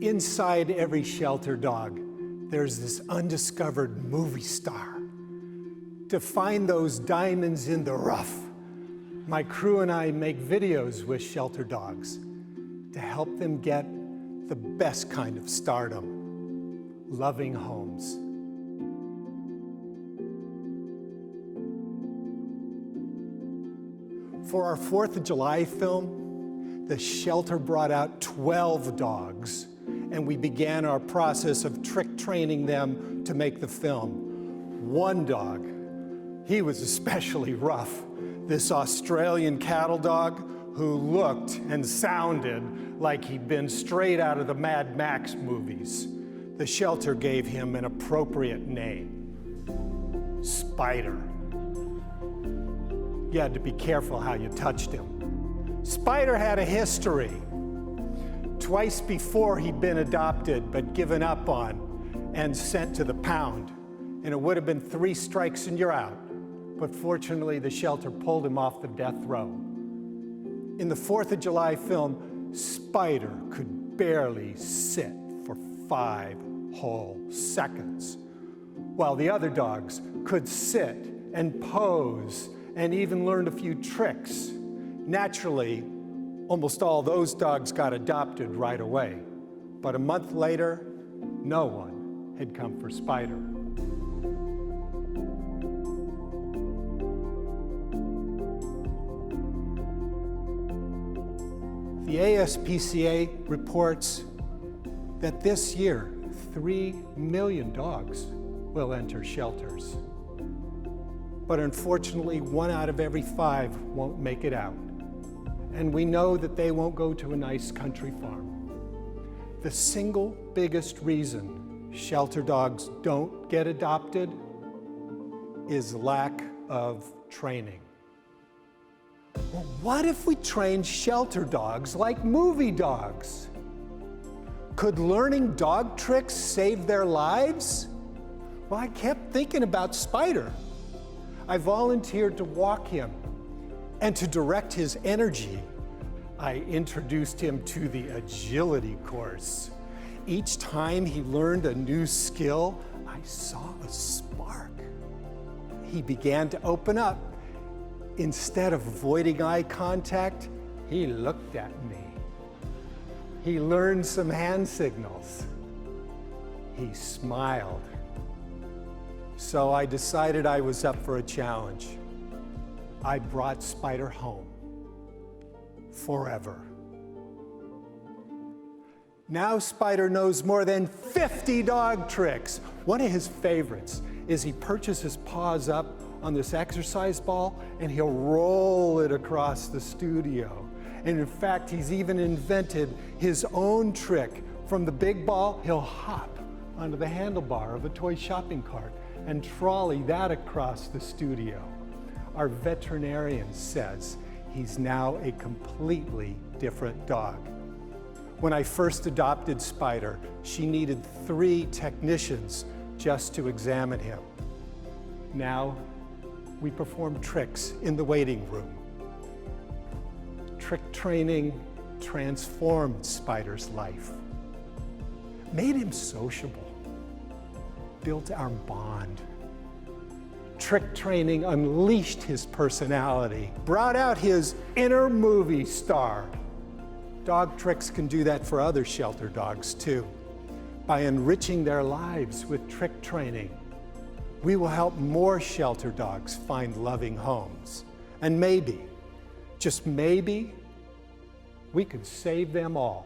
Inside every shelter dog, there's this undiscovered movie star. To find those diamonds in the rough, my crew and I make videos with shelter dogs to help them get the best kind of stardom, loving homes. For our 4th of July film, the shelter brought out 12 dogs, and we began our process of trick training them to make the film. One dog, he was especially rough. This Australian cattle dog who looked and sounded like he'd been straight out of the Mad Max movies. The shelter gave him an appropriate name, Spider. You had to be careful how you touched him. Spider had a history. Twice before he'd been adopted but given up on and sent to the pound. And it would have been 3 strikes and you're out. But fortunately, the shelter pulled him off the death row. In the 4th of July film, Spider could barely sit for 5 whole seconds, while the other dogs could sit and pose and even learned a few tricks. Naturally, almost all those dogs got adopted right away. But a month later, no one had come for Spider. The ASPCA reports that this year, 3 million dogs will enter shelters. But unfortunately, 1 out of every 5 won't make it out. And we know that they won't go to a nice country farm. The single biggest reason shelter dogs don't get adopted is lack of training. Well, what if we trained shelter dogs like movie dogs? Could learning dog tricks save their lives? Well, I kept thinking about Spider. I volunteered to walk him and to direct his energy. I introduced him to the agility course. Each time he learned a new skill, I saw a spark. He began to open up. Instead of avoiding eye contact, he looked at me. He learned some hand signals. He smiled. So I decided I was up for a challenge. I brought Spider home. Forever. Now Spider knows more than 50 dog tricks. One of his favorites is he perches his paws up on this exercise ball and he'll roll it across the studio. And in fact, he's even invented his own trick. From the big ball, he'll hop onto the handlebar of a toy shopping cart and trolley that across the studio. Our veterinarian says he's now a completely different dog. When I first adopted Spider, she needed 3 technicians just to examine him. Now, we perform tricks in the waiting room. Trick training transformed Spider's life, made him sociable, built our bond. Trick training unleashed his personality, brought out his inner movie star. Dog tricks can do that for other shelter dogs too. By enriching their lives with trick training, we will help more shelter dogs find loving homes. And maybe, just maybe, we could save them all.